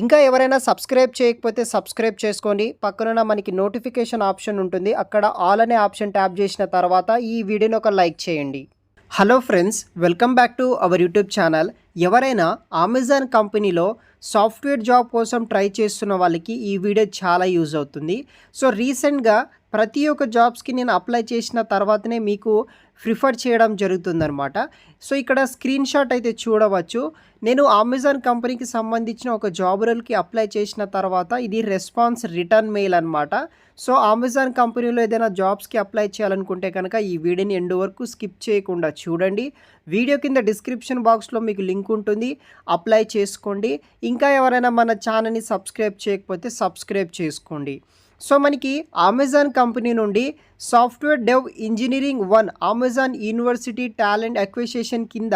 ఇంకా ఎవరైనా సబ్స్క్రైబ్ చేయకపోతే సబ్స్క్రైబ్ చేసుకోండి. పక్కనున్న మనకి నోటిఫికేషన్ ఆప్షన్ ఉంటుంది. అక్కడ ఆల్ అనే ఆప్షన్ ట్యాప్ చేసిన తర్వాత ఈ వీడియోని ఒక లైక్ చేయండి. Hello friends, welcome back to our YouTube channel. ఎవరైనా అమెజాన్ కంపెనీలో సాఫ్ట్వేర్ జాబ్ కోసం ట్రై చేస్తున్న వాళ్ళకి ఈ వీడియో చాలా యూజ్ అవుతుంది. సో రీసెంట్గా ప్రతి ఒక్క జాబ్స్కి నేను అప్లై చేసిన తర్వాతనే మీకు ప్రిఫర్ చేయడం జరుగుతుందనమాట. సో ఇక్కడ స్క్రీన్ షాట్ అయితే చూడవచ్చు. నేను అమెజాన్ కంపెనీకి సంబంధించిన ఒక జాబ్ రోల్కి అప్లై చేసిన తర్వాత ఇది రెస్పాన్స్ రిటర్న్ మెయిల్ అనమాట. సో అమెజాన్ కంపెనీలో ఏదైనా జాబ్స్కి అప్లై చేయాలనుకుంటే కనుక ఈ వీడియోని ఎండ్ వరకు స్కిప్ చేయకుండా చూడండి. వీడియో కింద డిస్క్రిప్షన్ బాక్స్లో మీకు లింక్ ఉంటుంది, అప్లై చేసుకోండి. ఇంకా ఎవరైనా మన ఛానల్ని సబ్స్క్రైబ్ చేయకపోతే సబ్స్క్రైబ్ చేసుకోండి. సో మనకి అమెజాన్ కంపెనీ నుండి software dev engineering 1 Amazon university talent acquisition కింద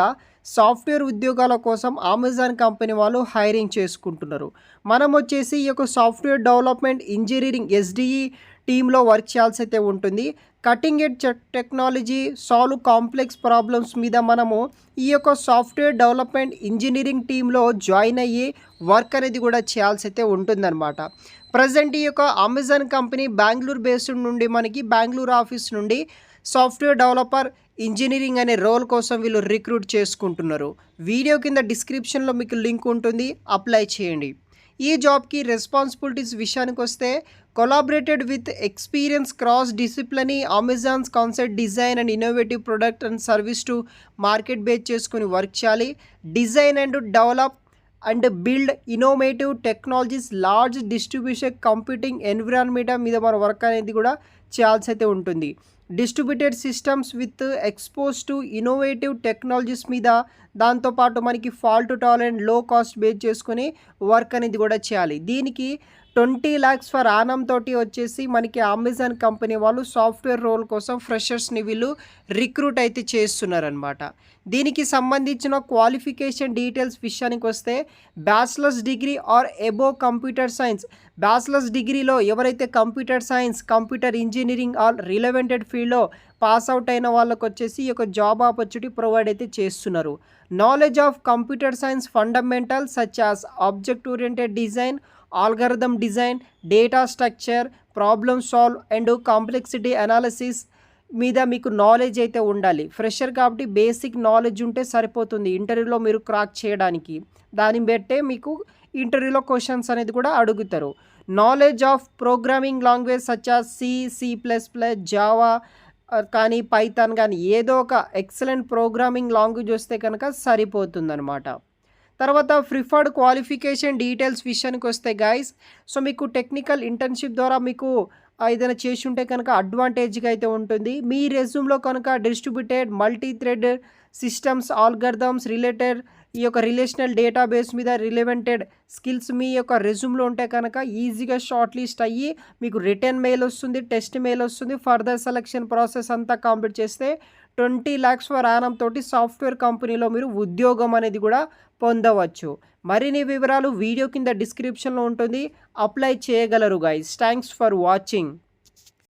సాఫ్ట్వేర్ ఉద్యోగాల కోసం అమెజాన్ కంపెనీ వాళ్ళు హైరింగ్ చేసుకుంటున్నారు. మనం వచ్చేసి ఈ యొక్క సాఫ్ట్వేర్ డెవలప్మెంట్ ఇంజనీరింగ్ ఎస్డిఈ టీంలో వర్క్ చేయాల్సి అయితే ఉంటుంది. Cutting edge technology solve complex problems మీద మనము ఈ యొక్క సాఫ్ట్వేర్ డెవలప్మెంట్ ఇంజనీరింగ్ టీంలో జాయిన్ అయ్యి వర్క్ అనేది కూడా చేయాల్సి అయితే ఉంటుందన్నమాట. ప్రజెంట్ ఈ యొక్క అమెజాన్ కంపెనీ బెంగళూరు బేస్డ్ నుండి మనకి బెంగళూరు ఆఫీస్ నుండి సాఫ్ట్వేర్ డెవలపర్ ఇంజనీరింగ్ అనే రోల్ కోసం వీళ్ళు రిక్రూట్ చేసుకుంటున్నారు. వీడియో కింద డిస్క్రిప్షన్లో మీకు లింక్ ఉంటుంది, అప్లై చేయండి. ఈ జాబ్కి రెస్పాన్సిబిలిటీస్ విషయానికి వస్తే collaborated with experience cross disciplinary Amazon's concept design and innovative product and service to market base చేసుకుని వర్క్ చేయాలి. Design and develop and build innovative technologies large distribution computing environment మీద మన వర్క్ అనేది కూడా చేయాల్సి అయితే ఉంటుంది. Distributed systems with expose to innovative technologies మీద, దాంతోపాటు మనకి fault tolerant low cost base చేసుకుని వర్క్ అనేది కూడా చేయాలి. దీనికి 20 lakhs ఫర్ ఆనం తోటి వచ్చేసి మనకి అమెజాన్ కంపెనీ వాళ్ళు సాఫ్ట్వేర్ రోల్ కోసం ఫ్రెషర్స్ని వీళ్ళు రిక్రూట్ అయితే చేస్తున్నారనమాట. దీనికి సంబంధించిన క్వాలిఫికేషన్ డీటెయిల్స్ విషయానికి వస్తే bachelors degree or above computer science, bachelors డిగ్రీలో ఎవరైతే computer science, computer engineering or రిలవెంటెడ్ ఫీల్డ్లో పాస్ అవుట్ అయిన వాళ్ళకు వచ్చేసి ఈ యొక్క జాబ్ ఆపర్చునిటీ ప్రొవైడ్ అయితే చేస్తున్నారు. Knowledge of computer science fundamental such as object oriented design, algorithm design, data structure, problem solve and complexity analysis మీద మీకు నాలెడ్జ్ అయితే ఉండాలి. ఫ్రెషర్ కాబట్టి బేసిక్ నాలెడ్జ్ ఉంటే సరిపోతుంది ఇంటర్వ్యూలో మీరు క్రాక్ చేయడానికి. దాన్ని బట్టే మీకు ఇంటర్వ్యూలో క్వశ్చన్స్ అనేది కూడా అడుగుతారు. Knowledge of programming language such as C, C++, Java కానీ పైథాన్ కానీ ఏదో ఒక ఎక్సలెంట్ ప్రోగ్రామింగ్ లాంగ్వేజ్ వస్తే కనుక సరిపోతుందన్నమాట. తర్వాత ప్రిఫర్డ్ క్వాలిఫికేషన్ డీటెయిల్స్ విషయానికి వస్తే గైస్, సో మీకు టెక్నికల్ ఇంటర్న్షిప్ ద్వారా మీకు ఏదైనా చేసి ఉంటే కనుక అడ్వాంటేజ్గా అయితే ఉంటుంది. మీ రెజ్యూమ్లో కనుక distributed multi thread systems, algorithms related ఈ యొక్క రిలేషనల్ డేటాబేస్ మీద రిలవెంటెడ్ స్కిల్స్ మీ యొక్క రెజ్యూమ్లో ఉంటే కనుక ఈజీగా షార్ట్ లిస్ట్ అయ్యి మీకు రిటర్న్ మెయిల్ వస్తుంది, టెస్ట్ మెయిల్ వస్తుంది. ఫర్దర్ సెలక్షన్ ప్రాసెస్ అంతా కంప్లీట్ చేస్తే 20 lakhs ఫర్ ఆనం తోటి సాఫ్ట్వేర్ కంపెనీలో మీరు ఉద్యోగం అనేది కూడా పొందవచ్చు. మరిన్ని వివరాలు వీడియో కింద డిస్క్రిప్షన్లో ఉంటుంది, అప్లై చేయగలరు గైస్. Thanks for watching.